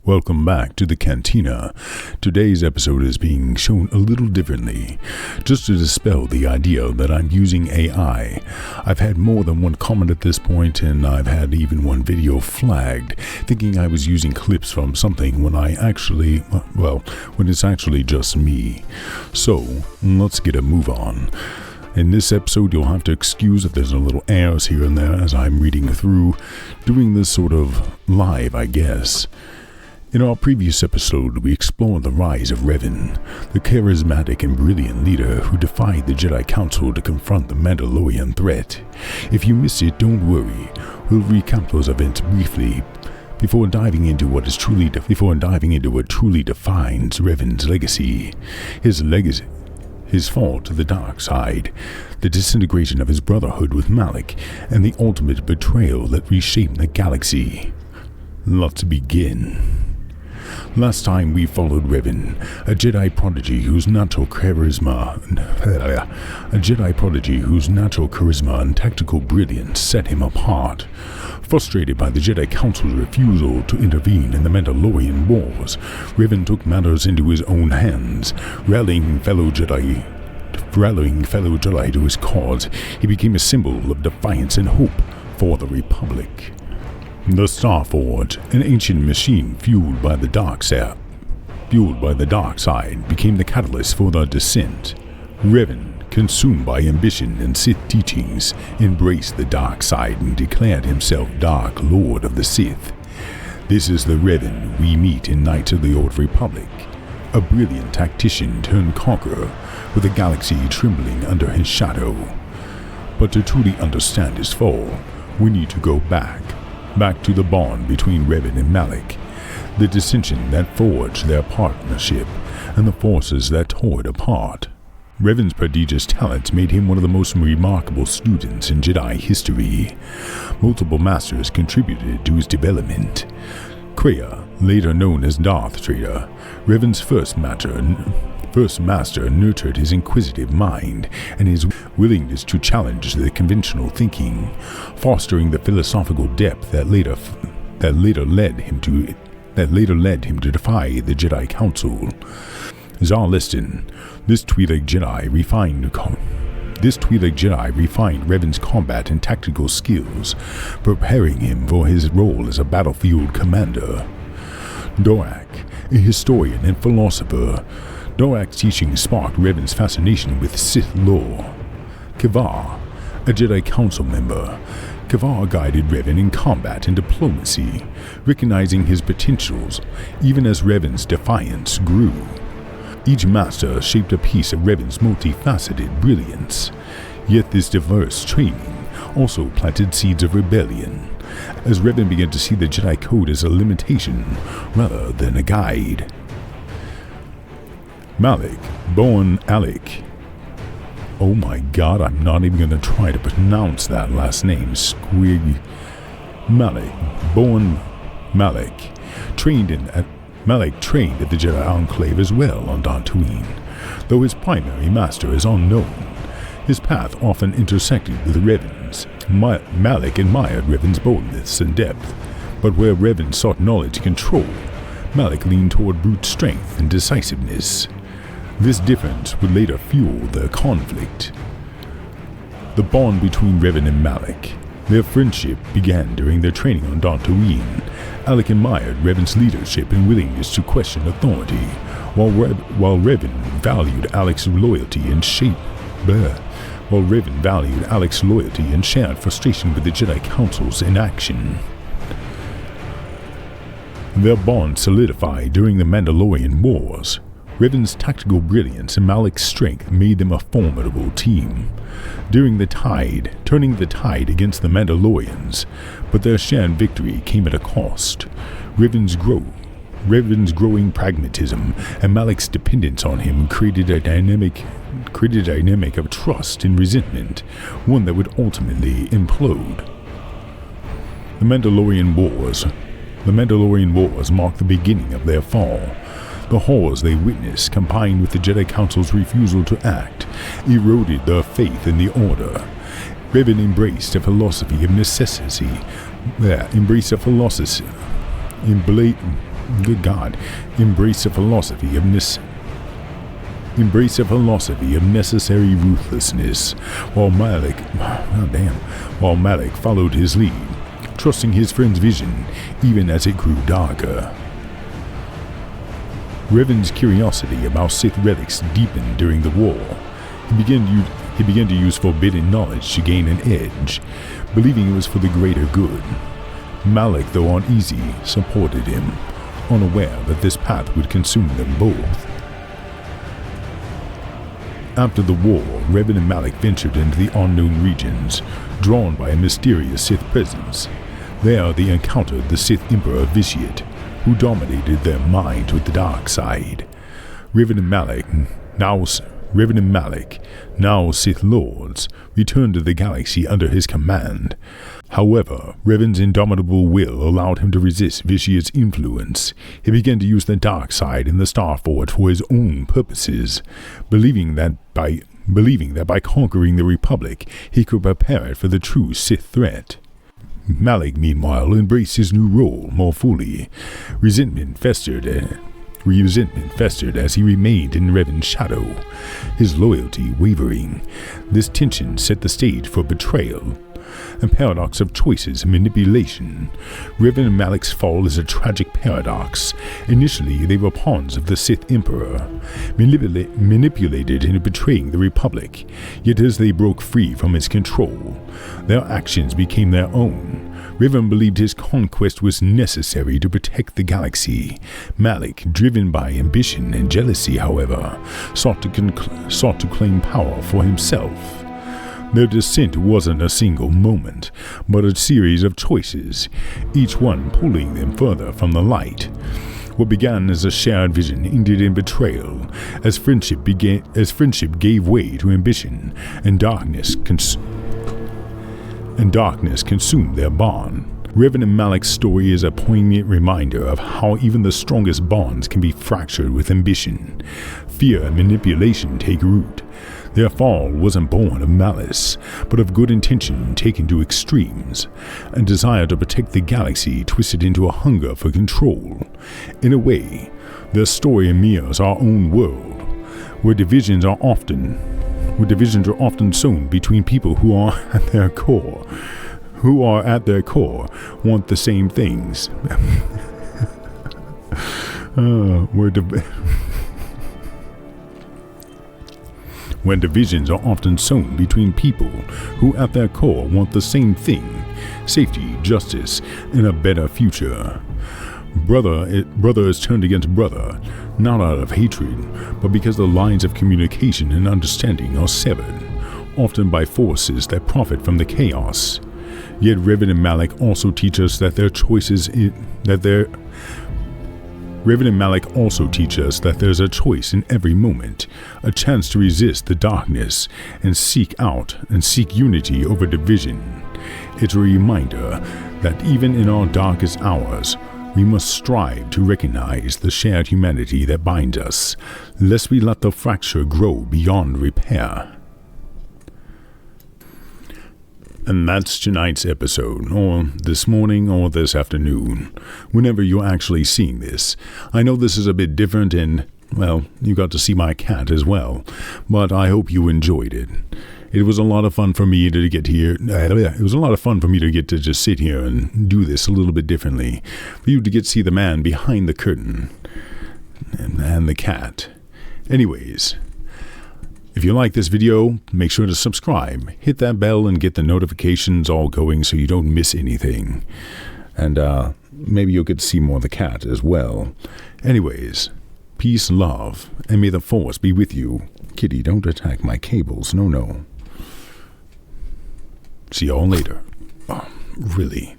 Welcome back to the Cantina. Today's episode is being shown a little differently, just to dispel the idea that I'm using AI. I've had more than one comment at this point, and I've had even one video flagged, thinking I was using clips from something when when it's actually just me. So, let's get a move on. In this episode, you'll have to excuse if there's a little airs here and there as I'm reading through, doing this sort of live, I guess. In our previous episode, we explored the rise of Revan, the charismatic and brilliant leader who defied the Jedi Council to confront the Mandalorian threat. If you missed it, don't worry. We'll recap those events briefly before diving into what truly defines Revan's legacy. His fall to the dark side, the disintegration of his brotherhood with Malak, and the ultimate betrayal that reshaped the galaxy. Let's begin. Last time we followed Revan, a Jedi prodigy whose natural charisma and tactical brilliance set him apart. Frustrated by the Jedi Council's refusal to intervene in the Mandalorian Wars, Revan took matters into his own hands, rallying fellow Jedi to his cause. He became a symbol of defiance and hope for the Republic. The Starforge, an ancient machine fueled by the dark side, became the catalyst for the descent. Revan, consumed by ambition and Sith teachings, embraced the dark side and declared himself Dark Lord of the Sith. This is the Revan we meet in Knights of the Old Republic, a brilliant tactician turned conqueror, with the galaxy trembling under his shadow. But to truly understand his fall, we need to go back to the bond between Revan and Malak, the dissension that forged their partnership, and the forces that tore it apart. Revan's prodigious talents made him one of the most remarkable students in Jedi history. Multiple masters contributed to his development. Kreia, later known as Darth Trader, Revan's first master, nurtured his inquisitive mind and his willingness to challenge the conventional thinking, fostering the philosophical depth that later led him to defy the Jedi Council. Zar Liston, this Twi'lek Jedi refined Revan's combat and tactical skills, preparing him for his role as a battlefield commander. Dorak, a historian and philosopher, Dorak's teaching sparked Revan's fascination with Sith lore. Kavar, a Jedi Council member, Kavar guided Revan in combat and diplomacy, recognizing his potentials even as Revan's defiance grew. Each master shaped a piece of Revan's multifaceted brilliance, yet this diverse training also planted seeds of rebellion, as Revan began to see the Jedi Code as a limitation rather than a guide. Malak, born Alec. Oh my god, I'm not even going to try to pronounce that last name. Malak, born Malak, trained at the Jedi Enclave as well on Dantooine. Though his primary master is unknown, his path often intersected with Revan's. Malak admired Revan's boldness and depth, but where Revan sought knowledge and control, Malak leaned toward brute strength and decisiveness. This difference would later fuel their conflict. The bond between Revan and Malak. Their friendship began during their training on Dantooine. Alec admired Revan's leadership and willingness to question authority, while Revan valued Alec's loyalty and shared frustration with the Jedi Council's inaction. Their bond solidified during the Mandalorian Wars. Revan's tactical brilliance and Malak's strength made them a formidable team, turning the tide against the Mandalorians, but their shared victory came at a cost. Revan's growing pragmatism and Malak's dependence on him created a dynamic of trust and resentment, one that would ultimately implode. The Mandalorian Wars marked the beginning of their fall. The horrors they witnessed, combined with the Jedi Council's refusal to act, eroded their faith in the Order. Revan embraced a philosophy of necessity. good God, embrace a philosophy of necessary ruthlessness, while Malak followed his lead, trusting his friend's vision even as it grew darker. Revan's curiosity about Sith relics deepened during the war. He began to use forbidden knowledge to gain an edge, believing it was for the greater good. Malak, though uneasy, supported him, unaware that this path would consume them both. After the war, Revan and Malak ventured into the unknown regions, drawn by a mysterious Sith presence. There they encountered the Sith Emperor Vitiate, who dominated their minds with the dark side. Revan and Malak, now Sith Lords, returned to the galaxy under his command. However, Revan's indomitable will allowed him to resist Vitiate's influence. He began to use the dark side in the Starforge for his own purposes, believing that by conquering the Republic, he could prepare it for the true Sith threat. Malak, meanwhile, embraced his new role more fully. Resentment festered as he remained in Revan's shadow, his loyalty wavering. This tension set the stage for betrayal, a paradox of choices and manipulation. Revan and Malak's fall is a tragic paradox. Initially, they were pawns of the Sith Emperor, manipulated into betraying the Republic, yet as they broke free from his control, their actions became their own. Revan believed his conquest was necessary to protect the galaxy. Malak, driven by ambition and jealousy, however, sought to claim power for himself. Their descent wasn't a single moment, but a series of choices, each one pulling them further from the light. What began as a shared vision ended in betrayal, as friendship gave way to ambition, and darkness consumed their bond. Revan and Malak's story is a poignant reminder of how even the strongest bonds can be fractured with ambition. Fear and manipulation take root. Their fall wasn't born of malice, but of good intention taken to extremes, and desire to protect the galaxy twisted into a hunger for control. In a way, their story mirrors our own world, where divisions are often sown between people who are at their core want the same things. When divisions are often sown between people who at their core want the same thing: safety, justice, and a better future. Brother is turned against brother, not out of hatred, but because the lines of communication and understanding are severed, often by forces that profit from the chaos. Yet Revan and Malak also teach us that there's a choice in every moment, a chance to resist the darkness and seek unity over division. It's a reminder that even in our darkest hours, we must strive to recognize the shared humanity that binds us, lest we let the fracture grow beyond repair. And that's tonight's episode, or this morning, or this afternoon, whenever you're actually seeing this. I know this is a bit different and, well, you got to see my cat as well, but I hope you enjoyed it. It was a lot of fun for me to get here. It was a lot of fun for me to get to just sit here and do this a little bit differently. For you to get to see the man behind the curtain and the cat. Anyways, if you like this video, make sure to subscribe, hit that bell, and get the notifications all going so you don't miss anything. And maybe you'll get to see more of the cat as well. Anyways, peace, love, and may the Force be with you. Kitty, don't attack my cables. No. See y'all later. Oh, really?